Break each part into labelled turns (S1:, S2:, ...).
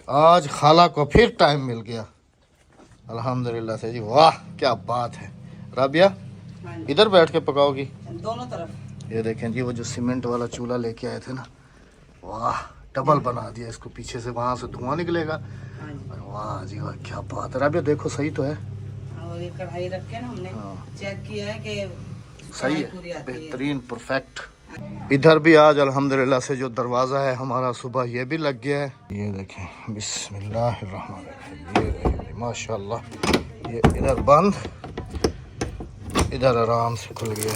S1: आज खाला को फिर टाइम मिल गया अल्हम्दुलिल्लाह से जी। वाह क्या बात है। राबिया
S2: हाँ जी,
S1: इधर बैठ के पकाओगी?
S2: दोनों तरफ।
S1: ये देखें जी, वो जो सीमेंट वाला चूल्हा लेके आए थे ना, वाह डबल बना दिया इसको, पीछे से वहां से धुआं निकलेगा।
S2: हाँ जी,
S1: वाह जी वाह क्या बात है। राबिया देखो सही तो है?
S2: और ये कढ़ाई रख के ना हमने
S1: हाँ।
S2: चेक किया है कि
S1: सही
S2: कढ़ाई पूरी
S1: है,
S2: आती है।
S1: बेहतरीन परफेक्ट। इधर भी आज अल्हम्दुलिल्लाह से जो दरवाज़ा है हमारा सुबह ये भी लग गया है। ये देखें बिस्मिल्लाहिर्रहमानिर्रहीम, ये देखें माशाल्लाह, ये इधर बंद, इधर आराम से खुल गया।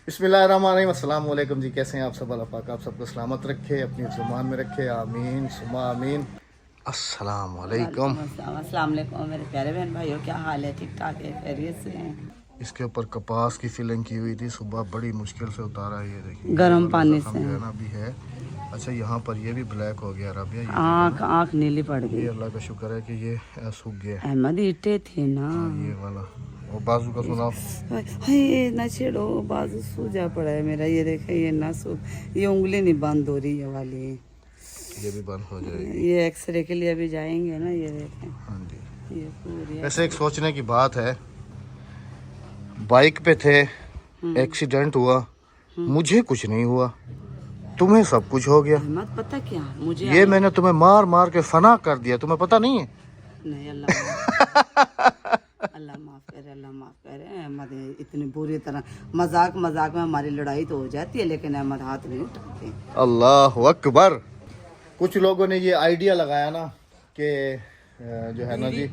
S1: बिस्मिल्लाहिर्रहमानिर्रहीम, अस्सलाम वालेकुम जी। कैसे हैं आप सब? अल्लाह पाक आप सबको सलामत रखे, अपनी जुबान में रखे, आमीन सुमा आमीन। अस्सलाम वालेकुम।
S2: अस्सलाम वालेकुम मेरे प्यारे बहन भाइयों, क्या हाल है? ठीक ठाक है, खैरियत से हैं?
S1: इसके ऊपर कपास की फिलिंग की हुई थी, सुबह बड़ी मुश्किल से उतारा है। ये देखिए
S2: गर्म पानी
S1: जख्म
S2: से
S1: जो है ना अभी है। अच्छा यहाँ पर ये भी ब्लैक हो गया राबिया, ये
S2: आँख आँख नीली पड़
S1: ये
S2: गई।
S1: अल्लाह का शुक्र है कि ये सूख गया है।
S2: अहमद ईटे थे ना।
S1: ये वाला वो बाजू का सुनाओ।
S2: हाय ये ना छेड़ो, बाजू सूजा पड़ा है मेरा। ये देखे ये ना सूख, ये उंगली नहीं बंद हो रही है वाली।
S1: ये भी बंद हो जाएगी।
S2: ये एक्सरे के लिए अभी जाएंगे ना। ये देखें
S1: हाँ जी।
S2: ये पूरी
S1: वैसे एक सोचने की बात है, बाइक पे थे, एक्सीडेंट हुआ, मुझे कुछ नहीं हुआ, तुम्हें सब कुछ हो गया।
S2: अहमद पता क्या मुझे
S1: ये मैंने तुम्हें मार मार के फना कर दिया, तुम्हें पता नहीं है?
S2: नहीं अल्लाह माफ करे, अल्लाह माफ करे। अहमद इतनी बुरी तरह मजाक मजाक में हमारी लड़ाई तो हो जाती है, लेकिन अहमद हाथ नहीं उठाते।
S1: अल्लाह अकबर। कुछ लोगों ने ये आइडिया लगाया ना कि जो है ना जी,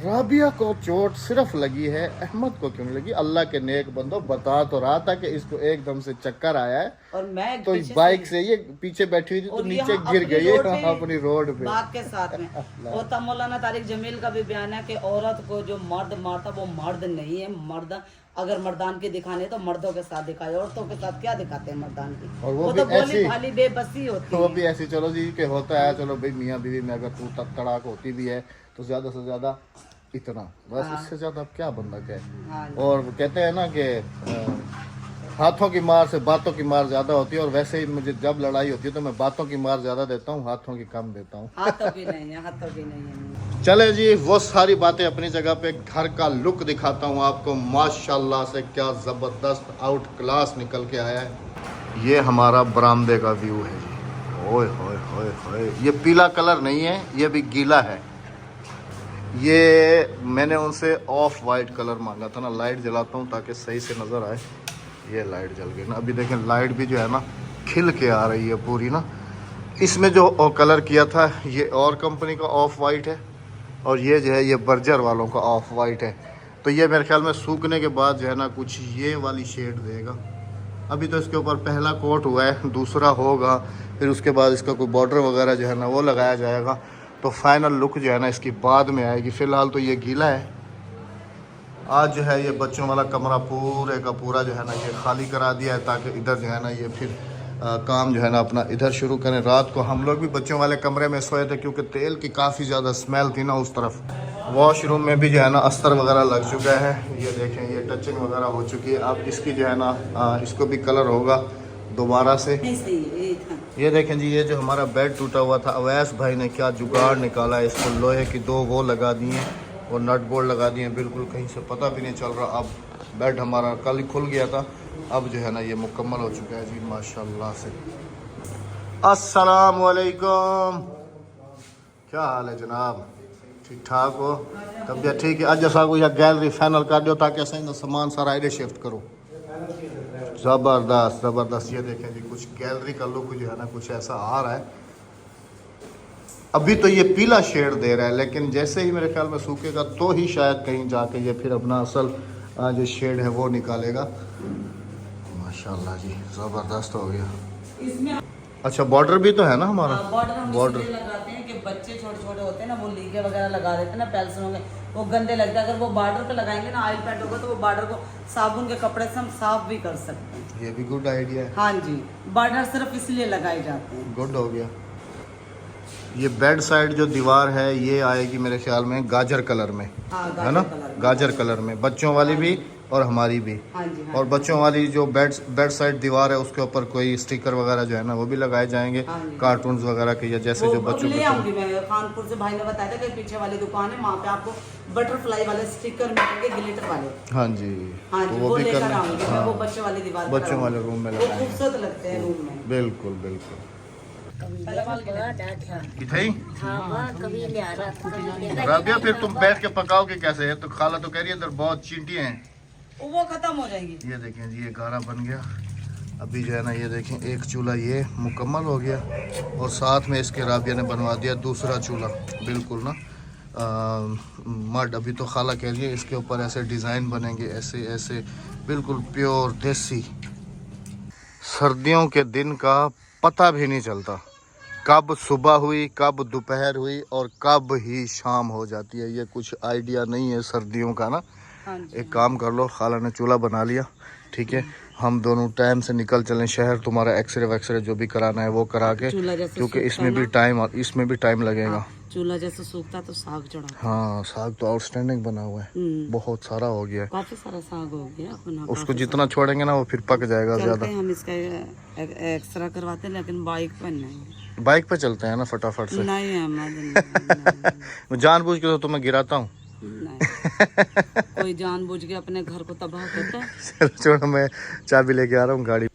S1: राबिया को चोट सिर्फ लगी है, अहमद को क्यों नहीं लगी? अल्लाह के नेक बंदो, बता तो रहा था कि इसको एकदम से चक्कर आया है
S2: और मैं
S1: तो बाइक से ये पीछे बैठी हुई थी तो नीचे गिर गई है अपनी रोड पे
S2: बात के साथ में। और तब मौलाना तारिक जमील का भी बयान है कि औरत को जो मर्द मारता वो मर्द नहीं है। मर्द अगर मर्दान की दिखाने तो मर्दों के साथ दिखाए, औरतों के साथ क्या दिखाते हैं मर्दान की?
S1: और वो
S2: तो
S1: भी ऐसी
S2: बोली भाली बेबसी होती
S1: वो
S2: है।
S1: भी ऐसी चलो जी के होता है, चलो भाई मियाँ बीवी में अगर तू तड़ाक होती भी है तो ज्यादा से ज्यादा इतना बस, इससे ज्यादा अब क्या बंदा कहे।
S2: हाँ
S1: और कहते हैं ना कि हाथों की मार से बातों की मार ज्यादा होती है, और वैसे ही मुझे जब लड़ाई होती है तो मैं बातों की मार ज्यादा देता हूँ, हाथों की कम देता हूँ।
S2: हाथों की नहीं है, हाथों की नहीं है।
S1: चले जी, वो सारी बातें अपनी जगह पे, घर का लुक दिखाता हूँ आपको। माशाल्लाह से क्या जबरदस्त आउट क्लास निकल के आया है। ये हमारा बरामदे का व्यू है जी। ओए होए होए होए, ये पीला कलर नहीं है, ये भी गीला है। ये मैंने उनसे ऑफ वाइट कलर मांगा था ना, लाइट जलाता हूँ ताकि सही से नज़र आए। ये लाइट जल गई ना, अभी देखें लाइट भी जो है ना खिल के आ रही है पूरी ना। इसमें जो कलर किया था ये और कंपनी का ऑफ वाइट है, और ये जो है ये बर्जर वालों का ऑफ वाइट है। तो ये मेरे ख्याल में सूखने के बाद जो है ना कुछ ये वाली शेड देगा। अभी तो इसके ऊपर पहला कोट हुआ है, दूसरा होगा, फिर उसके बाद इसका कोई बॉर्डर वगैरह जो है ना वो लगाया जाएगा, तो फाइनल लुक जो है ना इसकी बाद में आएगी। फ़िलहाल तो ये गीला है। आज जो है ये बच्चों वाला कमरा पूरे का पूरा जो है ना ये खाली करा दिया है, ताकि इधर जो है ना ये फिर काम जो है ना अपना इधर शुरू करें। रात को हम लोग भी बच्चों वाले कमरे में सोए थे क्योंकि तेल की काफ़ी ज़्यादा स्मेल थी ना उस तरफ। वॉशरूम में भी जो है ना अस्तर वगैरह लग चुका है। ये देखें ये टचिंग वगैरह हो चुकी है। अब इसकी जो है ना इसको भी कलर होगा दोबारा से। ये देखें जी, ये जो हमारा बेड टूटा हुआ था, अवैस भाई ने क्या जुगाड़ निकाला है, इसको लोहे की दो वो लगा दिए हैं और नट बोल्ट लगा दिए हैं, बिल्कुल कहीं से पता भी नहीं चल रहा। अब बेड हमारा कल ही खुल गया था, अब जो है ना ये मुकम्मल हो चुका है जी माशाल्लाह से। अस्सलाम वालेकुम, क्या हाल है जनाब? ठीक ठाक हो? तबीयत ठीक है? अज असा को या गैलरी फाइनल कर दो ताकि असा सामान सारा इधर शिफ्ट करो। ज़बरदस्त ज़बरदस्त। ये देखें जी कुछ गैलरी का लुक जो है ना कुछ ऐसा आ रहा है। अभी तो ये पीला शेड दे रहा है, लेकिन जैसे ही मेरे ख्याल में सूखेगा तो ही शायद कहीं जाके ये फिर अपना असल जो शेड है वो निकालेगा। माशाल्लाह जी ज़बरदस्त हो गया। अच्छा बॉर्डर भी तो है ना हमारा?
S2: बॉर्डर लगाते हैं कि बच्चे छोटे छोटे होते हैं ना, वो लीके वगैरह लगा देते हैं ना पेल्सनों में, वो गंदे लगते हैं। अगर वो बॉर्डर पे लगाएंगे ना, ऑयल पेंट होगा, तो वो बॉर्डर को साबुन के कपड़े से हम साफ भी कर सकते हैं।
S1: ये भी गुड आइडिया है।
S2: हाँ जी, बॉर्डर सिर्फ इसलिए लगाए जाते हैं।
S1: गुड हो गया। ये बेड साइड जो दीवार है ये आएगी मेरे ख्याल में गाजर कलर में,
S2: हाँ,
S1: है ना? गाजर कलर में। बच्चों वाली भी और हमारी भी।
S2: हाँ जी, हाँ
S1: और
S2: जी।
S1: बच्चों वाली जो बेड साइड दीवार है उसके ऊपर कोई स्टिकर वगैरह जो है ना वो भी लगाए जाएंगे,
S2: हाँ जी।
S1: कार्टून्स वगैरह के, या जैसे
S2: वो
S1: जो
S2: अब
S1: बच्चों
S2: ले
S1: को
S2: आऊंगी मैं, कानपुर से भाई ने बताया था कि पीछे वाली दुकान है, वहाँ पे आपको बटरफ्लाई वाले स्टिकर मिलेंगे, ग्लिटर वाले।
S1: हाँ जी,
S2: हाँ
S1: तो
S2: जी,
S1: वो
S2: वो
S1: भी
S2: लेकर
S1: करना।
S2: आऊंगी मैं, वो बच्चों वाली दीवार पे
S1: बच्चों वाले
S2: लगाऊंगी।
S1: रूम में
S2: वो
S1: लगाएंगे।
S2: खूबसूरत लगते हैं रूम में।
S1: बिल्कुल बिल्कुल।
S3: कभी ले आ रहा
S1: राबिया फिर तुम बैठ के पकाओगे कैसे है? तो खाला तो कह रही है इधर बहुत चींटियां हैं।
S2: वो खत्म हो जाएंगी।
S1: ये देखें जी, ये गारा बन गया अभी जो है ना, ये देखें एक चूल्हा ये मुकम्मल हो गया और साथ में इसके राबिया ने बनवा दिया दूसरा चूल्हा, बिल्कुल ना मड। अभी तो खाला कह रही है इसके ऊपर ऐसे डिज़ाइन बनेंगे, ऐसे ऐसे बिल्कुल प्योर देसी। सर्दियों के दिन का पता भी नहीं चलता, कब सुबह हुई, कब दोपहर हुई और कब ही शाम हो जाती है, ये कुछ आइडिया नहीं है सर्दियों का ना।
S2: हाँ जी।
S1: एक काम कर लो, खाला ने चूल्हा बना लिया, ठीक है, हम दोनों टाइम से निकल चलें शहर, तुम्हारा एक्सरे वैक्सरे जो भी कराना है वो करा के,
S2: चूल्हा जैसे
S1: क्योंकि
S2: सूखता
S1: इसमें
S2: है
S1: भी
S2: ना।
S1: टाइम और इसमें भी टाइम लगेगा।
S2: चूल्हा जैसे सूखता तो साग चढ़ा।
S1: हाँ, साग तो आउटस्टैंडिंग बना हुआ है, बहुत सारा हो गया है।
S2: काफी सारा साग हो गया अपना।
S1: उसको जितना छोड़ेंगे ना वो फिर पक जाएगा
S2: चलते
S1: ज़्यादा।
S2: हैं हम इसका एक्सरा करवाते हैं, लेकिन बाइक पर नहीं।
S1: बाइक पे चलते हैं ना फटाफट से।
S2: नहीं अहमद,
S1: जानबूझ के तो तुम्हें गिराता हूँ।
S2: नहीं। कोई जानबूझ के अपने घर को तबाह करता है।
S1: चलो छोड़ो, मैं चाबी लेके आ रहा हूँ गाड़ी।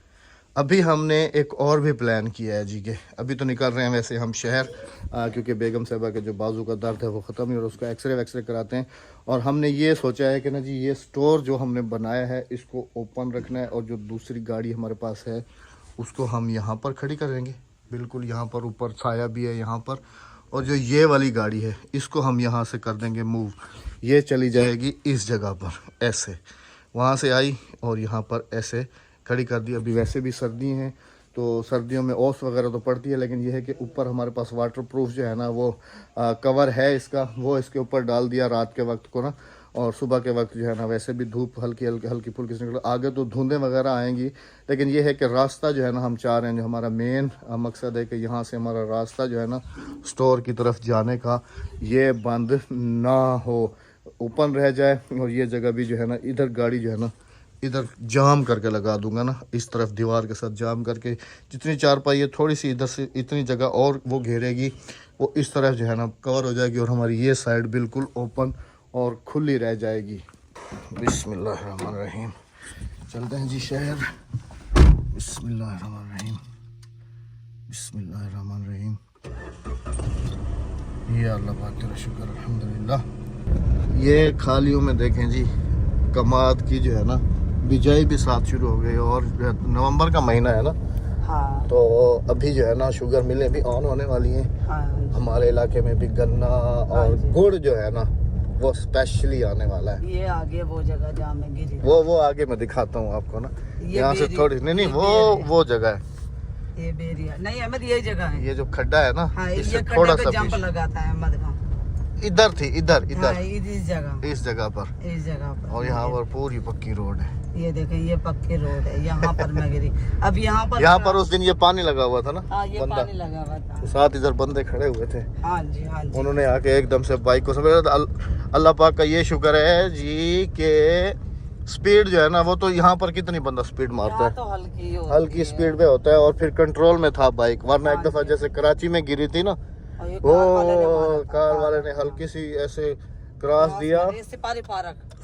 S1: अभी हमने एक और भी प्लान किया है जी के, अभी तो निकल रहे हैं वैसे हम शहर, क्योंकि बेगम साहबा के जो बाजू का दर्द है वो ख़त्म ही और उसका एक्सरे वैक्सरे कराते हैं। और हमने ये सोचा है कि ना जी, ये स्टोर जो हमने बनाया है इसको ओपन रखना है और जो दूसरी गाड़ी हमारे पास है उसको हम यहाँ पर खड़ी करेंगे, बिल्कुल यहाँ पर ऊपर छाया भी है यहाँ पर। और जो ये वाली गाड़ी है इसको हम यहाँ से कर देंगे मूव, ये चली जाएगी इस जगह पर, ऐसे वहाँ से आई और यहाँ पर ऐसे खड़ी कर दी। अभी वैसे भी सर्दी हैं तो सर्दियों में ओस वगैरह तो पड़ती है, लेकिन यह है कि ऊपर हमारे पास वाटरप्रूफ जो है ना वो कवर है इसका, वो इसके ऊपर डाल दिया रात के वक्त को ना। और सुबह के वक्त जो है ना वैसे भी धूप हल्की फुल्की से निकल, आगे तो धुंधें वगैरह आएंगी, लेकिन ये है कि रास्ता जो है ना हम चाह रहे हैं, जो हमारा मेन मकसद है कि यहाँ से हमारा रास्ता जो है ना स्टोर की तरफ जाने का ये बंद ना हो, ओपन रह जाए। और ये जगह भी जो है ना, इधर गाड़ी जो है ना इधर जाम करके लगा दूंगा ना, इस तरफ दीवार के साथ जाम करके, जितनी चारपाई है थोड़ी सी इधर से इतनी जगह और वो घेरेगी, वो इस तरफ जो है ना कवर हो जाएगी और हमारी ये साइड बिल्कुल ओपन और खुली रह जाएगी। बिस्मिल्लाहिर्रहमानिर्रहीम, चलते हैं जी शहर। बिस्मिल्लाहिर्रहमानिर्रहीम, बिस्मिल्लाहिर्रहमानिर्रहीम। ये अल्लाह पाक का शुक्र, अल्हम्दुलिल्लाह। ये खालियों में देखें जी, कमाद की जो है ना बिजाई भी साथ शुरू हो गई और नवंबर का महीना है ना,
S2: हाँ।
S1: तो अभी जो है ना शुगर मिलें भी ऑन होने वाली हैं।
S2: हाँ।
S1: हमारे इलाके में भी गन्ना और गुड़ जो है ना वो स्पेशली आने वाला है।
S2: ये आगे वो जगह जहाँ मैं गिरी,
S1: वो आगे मैं दिखाता हूँ आपको ना, यहाँ से थोड़ी नहीं वो जगह है,
S2: ये बेरिया नहीं अहमद, यही जगह है।
S1: ये जो खड्डा है ना
S2: हाँ,
S1: इससे
S2: ये
S1: थोड़ा
S2: खड्डे
S1: सा
S2: पे जंप
S1: पीछे।
S2: लगाता है अहमद का।
S1: इधर थी, इधर
S2: हाँ, इस जगह,
S1: इस जगह पर,
S2: इस जगह पर।
S1: और यहाँ पर पूरी पक्की रोड है।
S2: ये देखें, ये पक्की रोड है, यहाँ पर मैं गिरी। अब यहाँ पर
S1: उस दिन ये पानी लगा हुआ था ना,
S2: हाँ, ये
S1: बंदा
S2: पानी लगा हुआ था।
S1: साथ इधर बंदे खड़े हुए थे,
S2: हाँ जी, हाँ जी।
S1: उन्होंने आके एकदम से बाइक को समझ, अल्लाह पाक का ये शुक्र है जी के स्पीड जो है ना वो तो यहाँ पर कितनी बंदा स्पीड मारता
S2: यहाँ
S1: है,
S2: तो
S1: हल्की स्पीड पे होता है और फिर कंट्रोल में था बाइक, वरना एक दफा जैसे कराची में गिरी थी ना, वो कार वाले ने हल्की सी ऐसे क्रॉस दिया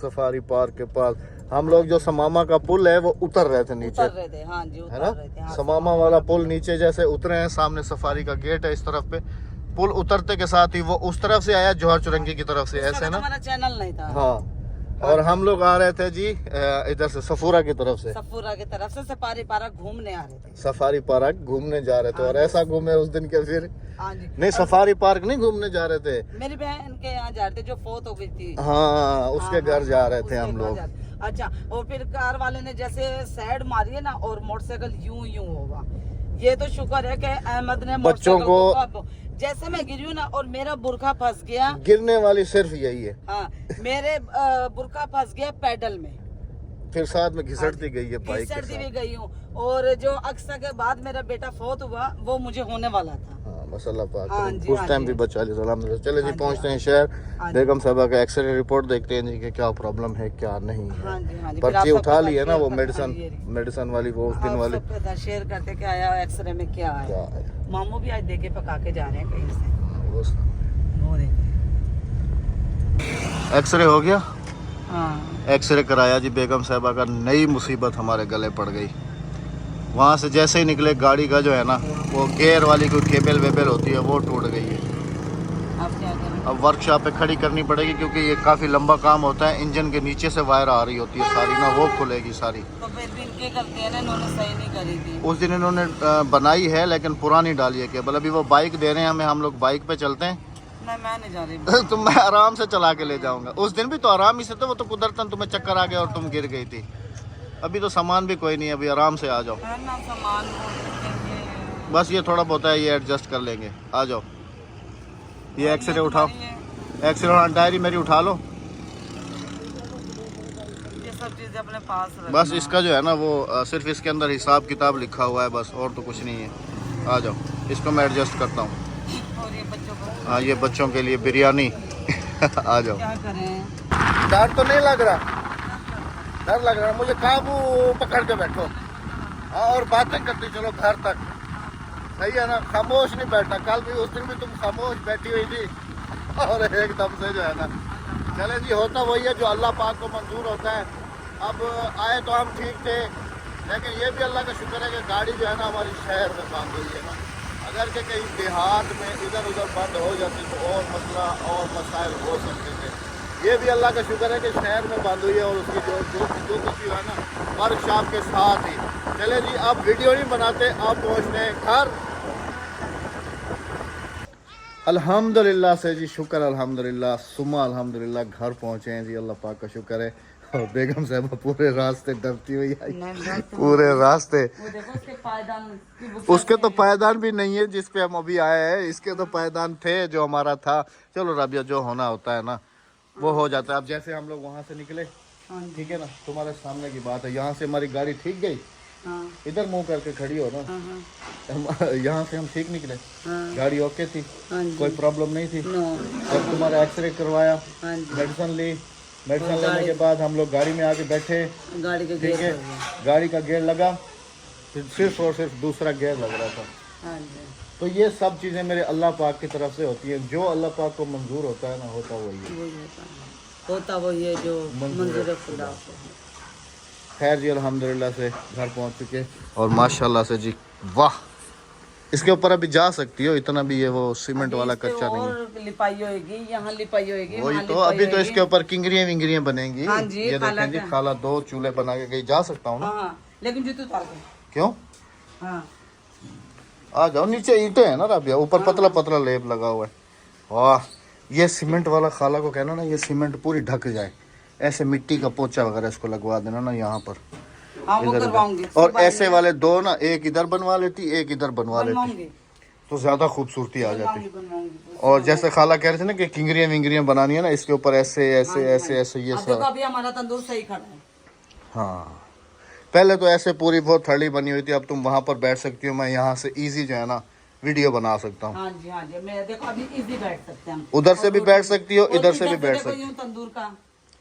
S1: सफारी पार्क के पास। हम लोग जो समामा का पुल है वो उतर रहे थे नीचे,
S2: हाँ जी,
S1: है ना, समामा वाला पुल नीचे जैसे उतरे हैं, सामने सफारी का गेट है इस तरफ पे, पुल उतरते के साथ ही वो उस तरफ से आया जौहर चुरंगी की तरफ से, ऐसे ना,
S2: हमारा चैनल नहीं था।
S1: हाँ, और हम लोग आ रहे थे जी इधर से सफूरा की तरफ से,
S2: सफूरा की तरफ से सफारी पार्क घूमने आ रहे थे,
S1: सफारी पार्क घूमने जा रहे थे। और ऐसा घूमे उस दिन के फिर
S2: हाँ जी।
S1: नहीं, सफारी पार्क नहीं घूमने जा रहे थे,
S2: मेरी बहन के यहाँ जा रहे थे जो फोत हो गई थी,
S1: हाँ उसके घर जा रहे थे हम लोग।
S2: अच्छा, और फिर कार वाले ने जैसे साइड मारी है ना और मोटरसाइकिल यूं होगा। ये तो शुक्र है कि अहमद ने
S1: बच्चों को,
S2: जैसे मैं गिरी हूँ ना और मेरा बुरखा फंस गया,
S1: गिरने वाली सिर्फ यही है,
S2: हाँ, मेरे बुरखा फंस गया पैडल में,
S1: फिर साथ में घिसटती गई है बाइक के
S2: घिसटती भी
S1: साथ।
S2: गई हूँ। और जो अक्सा के बाद मेरा बेटा फोत हुआ वो मुझे होने वाला था,
S1: हाँ, बस अल्लाह पाक
S2: हाँ
S1: करे।
S2: जी,
S1: उस
S2: हाँ
S1: टाइम
S2: जी।
S1: भी बचा लिया अल्हम्दुलिल्लाह। चले जी
S2: हाँ जी,
S1: पहुंचते हैं
S2: हाँ
S1: शहर, बेगम साहबा का एक्सरे रिपोर्ट देखते हैं जी कि क्या प्रॉब्लम है क्या नहीं है।
S2: हाँ जी, हाँ जी। फिर
S1: पर्ची
S2: आप
S1: उठा
S2: सबके
S1: ली है
S2: साथ
S1: ना वो
S2: शेयर करते हैं, ये
S1: मेडिसिन वाली, वो उस दिन
S2: आप
S1: वाली
S2: सबके साथ शेयर करते क्या आया एक्सरे में क्या
S1: क्या
S2: आया।
S1: है
S2: मामू भी आज देके पका के जा रहे हैं कहीं से,
S1: वो
S2: वो देखे।
S1: एक्सरे हो गया।
S2: हाँ
S1: एक्सरे कराया जी बेगम साहबा का, नई मुसीबत हमारे गले पड़ गई। वहाँ से जैसे ही निकले गाड़ी का जो है ना वो गियर वाली कोई केबल वेबल होती है वो टूट गई है।
S2: अब क्या करें।
S1: अब वर्कशॉप पे खड़ी करनी पड़ेगी क्योंकि ये काफ़ी लंबा काम होता है। इंजन के नीचे से वायर आ रही होती है सारी ना, वो खुलेगी सारी।
S2: तो फिर भी इनके करते हैं ना, इन्होंने सही नहीं करी थी।
S1: उस दिन इन्होंने बनाई है लेकिन पुरानी डाली है केबल। अभी वो बाइक दे रहे हैं हमें, हम लोग बाइक पे चलते हैं।
S2: नहीं मैं नहीं जा रही।
S1: तो मैं आराम से चला के ले जाऊंगा। उस दिन भी तो आराम ही से थे, वो तो कुदरतन तुम्हें चक्कर आ गया और तुम गिर गई थी। अभी तो सामान भी कोई नहीं है, अभी आराम से आ जाओ।
S2: है ना सामान वो
S1: बस ये थोड़ा बहुत है, ये एडजस्ट कर लेंगे। आ जाओ, ये एक्सरे उठाओ, एक्सरे उठा, डायरी मेरी उठा लो।
S2: ये सब चीजें अपने पास रखना।
S1: बस इसका जो है ना वो सिर्फ इसके अंदर हिसाब किताब लिखा हुआ है बस, और तो कुछ नहीं है। आ जाओ, इसको मैं एडजस्ट करता हूँ।
S2: और ये बच्चों को
S1: हाँ ये बच्चों के लिए बिरयानी। आ जाओ।
S2: क्या करें।
S1: डर तो नहीं लग रहा? डर लग रहा है मुझे। काबू पकड़ के बैठो। हाँ और बातें करते चलो घर तक, सही है ना? खामोश नहीं बैठना। कल भी उस दिन भी तुम खामोश बैठी हुई थी और एकदम से जो है ना, चले जी होता वही है जो अल्लाह पाक को मंजूर होता है। अब आए तो हम ठीक थे, लेकिन ये भी अल्लाह का शुक्र है कि गाड़ी जो है ना हमारी शहर में बंद हुई है ना। अगर के कहीं देहात में इधर उधर बंद हो जाती तो और मसला और मसाइल हो सकते थे। ये भी अल्लाह का शुक्र है कि शहर में बंद हुई है और उसकी जो कुछ है ना वर्कशॉप के साथ ही। चले जी अब वीडियो नहीं बनाते, आप पहुँचते हैं घर। अल्हम्दुलिल्लाह से जी, शुक्र अल्हम्दुलिल्लाह, सुमा अल्हम्दुलिल्लाह घर पहुँचे हैं जी, अल्लाह पाक का शुक्र है। और बेगम साहबा पूरे रास्ते डरती हुई आई, पूरे रास्ते।
S2: वो देखो उसके पायदान की वो
S1: उसके तो पायदान भी नहीं है जिस पे हम अभी आए हैं, इसके तो पायदान थे जो हमारा था। चलो राबिया, जो होना होता है ना वो हो जाता है। अब जैसे हम लोग वहाँ से निकले,
S2: हाँ
S1: ठीक है ना, तुम्हारे सामने की बात है, यहाँ से हमारी गाड़ी ठीक गई,
S2: हाँ
S1: इधर मुंह करके खड़ी हो ना।
S2: हाँ
S1: यहाँ से हम ठीक निकले,
S2: हाँ
S1: गाड़ी ओके थी,
S2: हाँ जी।
S1: कोई प्रॉब्लम नहीं थी।
S2: नो
S1: जब तुम्हारा एक्सरे करवाया,
S2: हाँ जी।
S1: मेडिसिन ली, मेडिसिन लेने के बाद हम लोग गाड़ी में आके बैठे,
S2: गाड़ी के
S1: ठीक
S2: गेट
S1: है,
S2: हो गया।
S1: गाड़ी का गेयर लगा, फिर सिर्फ और सिर्फ दूसरा गेयर लग रहा था।
S2: हाँ जी।
S1: तो ये सब चीज़ें मेरे अल्लाह पाक की तरफ से होती हैं। जो अल्लाह पाक को मंजूर होता है ना, होता वही है।
S2: वही होता वो ये जो मंजूर खुदा को।
S1: खैर जी अल्हम्दुलिल्लाह से घर पहुंच चुके और माशाल्लाह से जी वाह। इसके ऊपर अभी जा सकती हो, इतना भी ये वो सीमेंट वाला कच्चा नहीं है।
S2: और लिपाई होएगी, यहाँ लिपाई होएगी,
S1: वही
S2: वहाँ
S1: तो,
S2: लिपाई
S1: अभी तो
S2: होएगी।
S1: इसके ऊपर किंगरियाँ विंगरियाँ बनेंगी।
S2: हाँ जी,
S1: ये
S2: खाला
S1: देखें जी,
S2: का।
S1: खाला 2 चूल्हे बना के कहीं जा सकता हूँ ना।
S2: हाँ लेकिन जूते उतार के।
S1: क्यों?
S2: हाँ
S1: आ जाओ, नीचे ईंटें है ना राबिया, ऊपर पतला पतला लेप लगा हुआ है। वाह, ये सीमेंट वाला खाला को कहना ना, ये सीमेंट पूरी ढक जाए, ऐसे मिट्टी का पोचा वगैरह इसको लगवा देना ना यहाँ पर,
S2: हाँ वो
S1: इधर
S2: करवाऊंगी।
S1: इधर। और ऐसे वाले 2 ना, एक इधर बनवा लेती, एक इधर बनवा लेती,
S2: बनवाऊंगी
S1: तो ज्यादा खूबसूरती आ जाती।
S2: बनवाऊंगी।
S1: और जैसे खाला कह रहे थे ना कि किंगरियाँ विंगरियाँ बनानी है ना, इसके ऊपर ऐसे ऐसे ऐसे ऐसे ये
S2: अब
S1: सब।
S2: देखो अभी हमारा तंदूर सही खड़ा है।
S1: हाँ, पहले तो ऐसे पूरी बहुत थड़ी बनी हुई थी, अब तुम वहाँ पर बैठ सकती हो, मैं यहाँ से इजी जो है ना वीडियो बना सकता हूँ।
S2: हाँ जी हाँ जी, मैं देखो अभी इजी बैठ सकते हैं हम।
S1: उधर से भी बैठ सकती हो,
S2: और
S1: इधर से भी बैठ
S2: देखो
S1: सकती
S2: यूं तंदूर का।
S1: हो।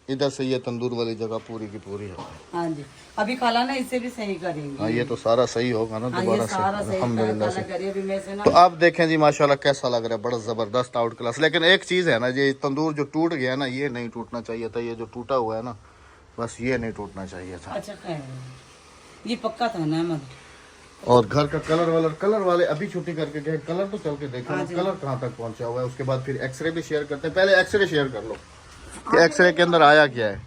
S1: इधर से ये तंदूर वाली जगह पूरी की पूरी है।
S2: हाँ जी, अभी खाला ना इसे भी सही करेंगे।
S1: हाँ ये तो सारा सही होगा ना
S2: हाँ,
S1: दोबारा
S2: ये सारा
S1: से,
S2: सही
S1: अल्हम्दुलिल्लाह
S2: खाला
S1: से।
S2: करिए अभी मैं से ना।
S1: तो आप देखें जी माशाल्लाह कैसा लग रहा है, बड़ा ज़बरदस्त आउट क्लास। लेकिन एक चीज़ है ना, ये तंदूर जो टूट गया ना, ये नहीं टूटना चाहिए था। ये जो टूटा हुआ है ना, बस ये नहीं टूटना चाहिए था।
S2: अच्छा खैर, ये पक्का था ना अहमद।
S1: और घर का कलर वाले अभी छुट्टी करके गए, कलर तो चल के देखो
S2: हाँ
S1: ना,
S2: जी।
S1: कलर कहाँ तक पहुंचा हुआ है। उसके बाद फिर एक्सरे भी शेयर करते हैं। पहले एक्सरे शेयर कर लो कि एक्सरे के अंदर आया क्या है।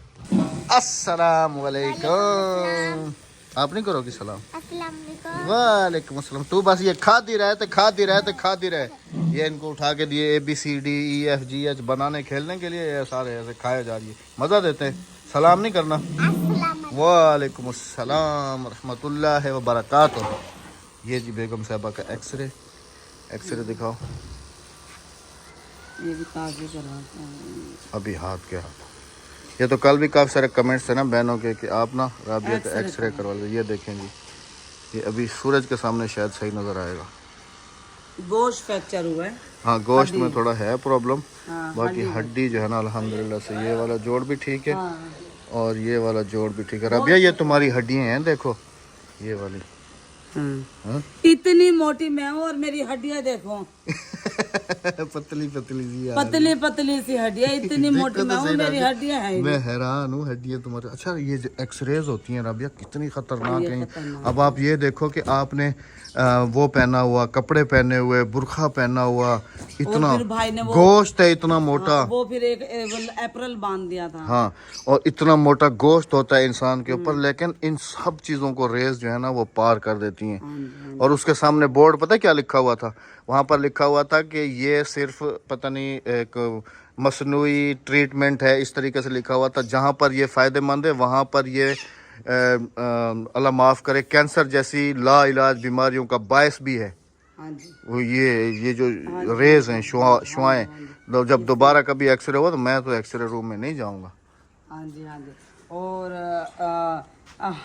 S1: अस्सलाम वालेकुम। आप नहीं करोगी सलाम?
S3: अस्सलाम वालेकुम।
S1: वालेकुम अस्सलाम। तू बस ये खाती रहे। ये इनको उठा के दिए ABCDEFGH बनाने खेलने के लिए, ये सारे ऐसे खाए जा रही है, मज़ा देते हैं। सलाम नहीं करना। वालेकुम अस्सलाम रहमतुल्लाहि व बरकातुहू। ये जी बेगम साहबा का एक्सरे दिखाओ।
S2: ये भी कागज करवाते हैं।
S1: अभी हाथ के हाथ। ये तो कल भी काफ़ी सारे कमेंट्स थे ना बहनों के कि आप ना राबिया का एक्सरे करवा लो। ये देखें जी, ये अभी सूरज के सामने शायद सही नज़र आएगा।
S2: गोश्त फ्रैक्चर हुआ है।
S1: हाँ गोश्त में थोड़ा है प्रॉब्लम,
S2: हाँ,
S1: बाकी हड्डी जो है ना अल्हम्दुलिल्लाह से ये वाला जोड़ भी ठीक है
S2: हाँ।
S1: और ये वाला जोड़ भी ठीक है। रबिया ये तुम्हारी हड्डियाँ हैं देखो ये वाली। हाँ?
S2: इतनी मोटी मैं हूँ और मेरी हड्डियाँ देखो
S1: पतली पतली सी यार।
S2: पतली पतली सी हड्डियाँ, इतनी मोटी
S1: देखो
S2: मैं
S1: तो
S2: हूँ,
S1: सही
S2: मेरी
S1: रबिया,
S2: हड्डियाँ हैं।
S1: मैं हैरान हूँ हड्डियाँ तुम्हारी। अच्छा ये जो एक्सरेज होती हैं रबिया कितनी खतरनाक
S2: ये
S1: हैं।
S2: खतरनाक।
S1: अब आप ये देखो कि आपने वो पहना हुआ, कपड़े पहने हुए, बुरखा पहना हुआ, इतना
S2: फिर भाई ने वो
S1: गोश्त है इतना मोटा।
S2: वो फिर एक अप्रैल बांध दिया था।
S1: हाँ और इतना मोटा गोश्त होता है इंसान के ऊपर, लेकिन इन सब चीज़ों को रेस जो है ना वो पार कर देती हैं। और उसके सामने बोर्ड पता है क्या लिखा हुआ था? वहाँ पर लिखा हुआ था कि ये सिर्फ पता नहीं एक मसनूई ट्रीटमेंट है, इस तरीके से लिखा हुआ था। जहाँ पर ये फ़ायदेमंद है वहाँ पर ये अल्लाह माफ़ करे कैंसर जैसी लाइलाज बीमारियों का बायस भी है।
S2: हाँ जी।
S1: वो ये जो रेज हैं शुआएं, जब दोबारा कभी एक्सरे हुआ तो मैं तो एक्सरे रूम में नहीं जाऊंगा।
S2: हाँ जी हाँ जी। और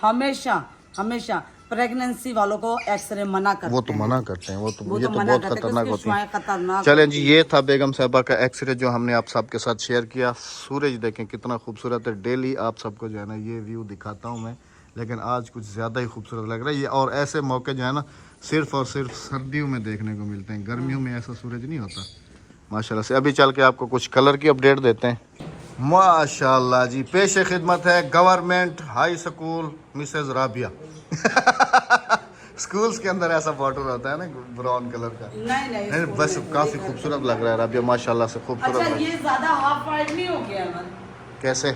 S2: हमेशा हमेशा प्रेगनेंसी वालों को एक्सरे मना करते हैं।
S1: वो तो मना करते हैं, वो तो ये तो
S2: मना
S1: बहुत
S2: करते हैं,
S1: खतरनाक
S2: उसकी
S1: होती है।
S2: शुआएं खतरनाक
S1: चलें जी, ये था बेगम साहबा का एक्सरे जो हमने आप सबके साथ शेयर किया। सूरज देखें कितना खूबसूरत है। डेली आप सबको जो है ना ये व्यू दिखाता हूँ मैं, लेकिन आज कुछ ज़्यादा ही खूबसूरत लग रहा है ये। और ऐसे मौके जो है ना सिर्फ और सिर्फ सर्दियों में देखने को मिलते हैं, गर्मियों में ऐसा सूरज नहीं होता माशाल्लाह से। अभी चल के आपको कुछ कलर की अपडेट देते हैं। माशाल्लाह जी, पेश खिदमत है government high school Mrs Rabia. Schools के अंदर ऐसा बॉर्डर होता है ना ब्राउन कलर का।
S2: नहीं
S1: बस काफी खूबसूरत लग रहा है राबिया माशाल्लाह से, खूबसूरत
S2: अच्छा
S1: लग रहा है।
S2: ये ज्यादा हाफ वाइट नहीं हो गया अमन?
S1: कैसे?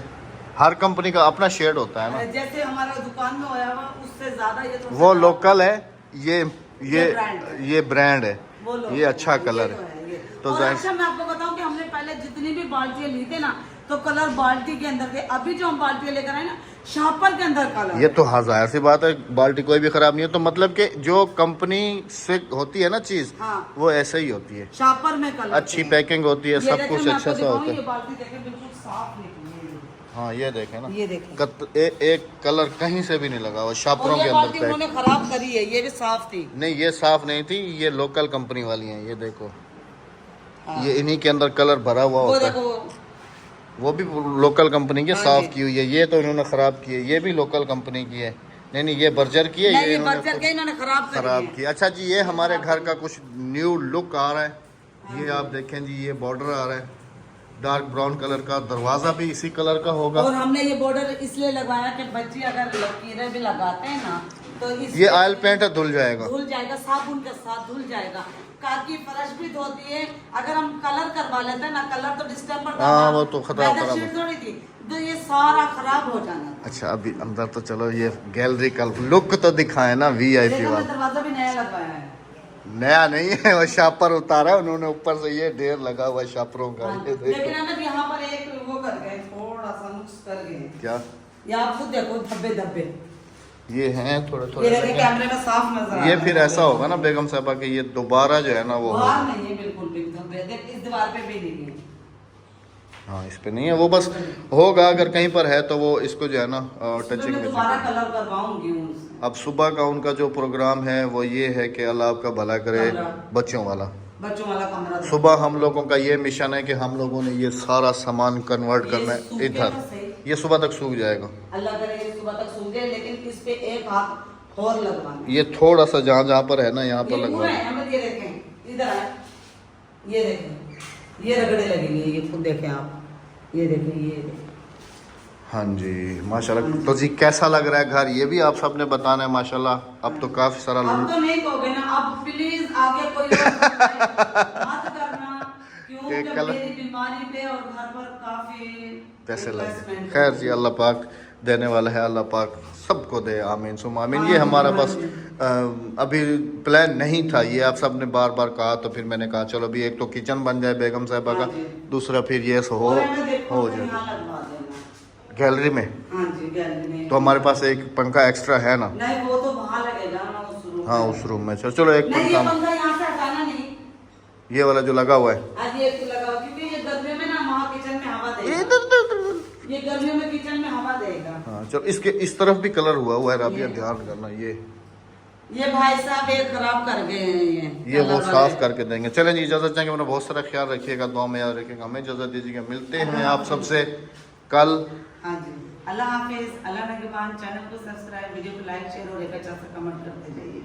S1: हर कंपनी का अपना शेड होता है ना।
S2: जैसे हमारा दुकान में होया हुआ उससे ज्यादा ये थोड़ा
S1: वो
S2: सा
S1: लोकल है, ये
S2: brand
S1: ये ब्रांड है,
S2: वो लोग
S1: ये अच्छा कलर
S2: तो
S1: है।
S2: ये।
S1: तो
S2: और
S1: जाहिर-
S2: अच्छा मैं आपको बताऊं कि हमने पहले जितनी भी बाल्टियां ली थी ना तो कलर बाल्टी के अंदर थे। अभी जो हम बाल्टियां लेकर आए ना शापर के अंदर कलर
S1: ये तो जाहिर सी बात है, बाल्टी कोई भी खराब नहीं है। तो मतलब कि जो कंपनी से होती है ना चीज
S2: हाँ।
S1: वो ऐसे ही होती है,
S2: शापर में कलर
S1: अच्छी पैकिंग होती है, सब कुछ अच्छा सा होता
S2: ये
S1: है।
S2: बाल्टी देखें बिल्कुल साफ निकली है।
S1: हाँ ये देखें ना,
S2: ये देखें
S1: एक कलर कहीं से भी नहीं लगा हुआ, शापरों
S2: और
S1: के
S2: ये
S1: अंदर
S2: बाल्टी
S1: पैक।
S2: उन्होंने खराब करी है, ये भी साफ थी।
S1: नहीं ये साफ नहीं थी, ये लोकल कंपनी वाली हैं। ये देखो
S2: हाँ।
S1: ये इन्हीं के अंदर कलर भरा हुआ
S2: वो
S1: होता है।
S2: देखो
S1: वो भी लोकल कंपनी की
S2: हाँ
S1: साफ
S2: जी।
S1: की हुई है। ये तो इन्होंने खराब की है, ये भी लोकल कंपनी की है। नहीं ये बर्जर की है,
S2: नहीं
S1: ये
S2: ये
S1: इन्होंने
S2: बर्जर
S1: खुद
S2: के इन्होंने खराब करी
S1: खराब
S2: है।
S1: की। अच्छा जी, ये हमारे घर का कुछ न्यू लुक आ रहा है। ये आप देखें जी, ये बॉर्डर आ रहा है डार्क ब्राउन कलर का, दरवाजा भी इसी कलर का होगा।
S2: और हमने ये बॉर्डर इसलिए लगाया कि बच्चे अगर लकीरें भी लगाते हैं ना तो
S1: ये ऑयल पेंट है, धुल जाएगा।
S2: धुल जाएगा, साबुन के साथ धुल जाएगा। काकी फर्श भी धोती है। अगर हम कलर करवा लेते हैं ना, कलर तो डिस्टेम्बर
S1: हाँ, वो तो खराब
S2: थोड़ी थी तो ये सारा खराब हो जाना था।
S1: अच्छा अभी अंदर तो चलो, ये गैलरी का लुक तो दिखाए ना VIP
S2: देखो, मैं
S1: वाला।
S2: दरवाजा भी नया लगवाया है।
S1: नया नहीं है, वो शापर उतारा है उन्होंने ऊपर से, ये ढेर लगा हुआ है शापरों का।
S2: हाँ,
S1: ये
S2: लेकिन
S1: देखो
S2: अहमद यहाँ पर एक वो कर गए, थोड़ा सा नुक्स कर गए।
S1: क्या,
S2: ये आप खुद देखो धब्बे धब्बे,
S1: ये हैं थोड़े
S2: ये
S1: थोड़े।
S2: देखिए कैमरे में साफ नजर आ
S1: ये
S2: रहा है।
S1: फिर ऐसा होगा ना बेगम साहबा कि ये दोबारा जो है ना वो
S2: बाहर
S1: होगा।
S2: नहीं है बिल्कुल भी धब्बे, देख इस दीवार पे भी नहीं है।
S1: हाँ इस पे नहीं है, वो बस होगा अगर कहीं पर है तो वो इसको जो है ना टचिंग
S2: मैं
S1: में।
S2: दोबारा कलर करवाऊंगी उनसे।
S1: अब सुबह का उनका जो प्रोग्राम है वो ये है कि अल्लाह आपका भला करे, बच्चों वाला।
S2: बच्चों वाला कमरा दो।
S1: सुबह हम लोगों का ये मिशन है कि हम लोगों ने ये सारा सामान कन्वर्ट करना है
S2: सूखे
S1: इधर।
S2: तो सही।
S1: ये सुबह तक सूख जाएगा।
S2: अल्लाह करे ये सुबह तक सूख जाए, लेकिन इस पे एक हाथ और लगवाना।
S1: ये थोड़ा सा जहाँ जहाँ पर है ना यहाँ पर
S2: ये
S1: लगवा
S2: पूरा
S1: दो।
S2: है, हमें ये देखें इधर है, ये देखें ये रगड़े लगेंगे, ये खुद देखें आप, ये देखें ये देखें।
S1: हाँ जी माशाल्लाह। तो जी कैसा लग रहा है घर, ये भी आप सबने बताना है माशाल्लाह। अब तो काफी सारा
S2: अब तो नहीं कहोगे ना, अब प्लीज आगे कोई और मत करना, क्योंकि
S1: एक कलर-
S2: मेरी बीमारी पे और घर पर काफी
S1: पैसे लगे।
S2: investment
S1: खैर
S2: है।
S1: जी अल्लाह पाक देने वाला है, अल्लाह पाक सबको दे, आमीन सुम आमीन। ये
S2: आमीन,
S1: हमारा बस
S2: आमीन।
S1: अभी प्लान नहीं था, ये आप सब ने बार बार कहा तो फिर मैंने कहा चलो अभी एक तो किचन बन जाए बेगम साहबा का,
S2: हाँ जी।
S1: दूसरा फिर ये हो
S2: और हमें देखो तो
S1: जाए
S2: यहाँ लगवा देना।
S1: गैलरी में।
S2: हाँ जी गैलरी में।
S1: तो हमारे पास एक पंखा एक्स्ट्रा है ना।
S2: नहीं वो तो वहाँ लगेगा ना उस रूम
S1: हाँ
S2: में।
S1: उस रूम में चलो एक
S2: नहीं ये
S1: पंखा,
S2: पंखा यहाँ से हटाना नहीं,
S1: ये वाला जो लगा हुआ है
S2: आज ये तो लगाओ, क्योंकि ये गर्मियों में ना वहाँ किचन में हवा देगा। ये गर्मियों में किचन में हवा देगा।
S1: हाँ चलो इसके इस तरफ भी कलर हुआ है रबिया, ध्यान करना।
S2: ये भाई साहब ये खराब कर गए हैं
S1: ये वो
S2: कलर
S1: साफ
S2: वाले।
S1: करके देंगे। चलें जी, इजाज़त चाहेंगे, अपना बहुत सारा ख्याल रखिएगा, दुआ में याद रखिएगा, हमें इजाज़त दीजिएगा, मिलते हैं आप सबसे कल।
S2: हाँ जी, अल्लाह हाफिज। अल्लाह नगेबान। चैनल को सब्सक्राइब, वीडियो को लाइक शेयर और एक अच्छा सा कमेंट करते जाइए।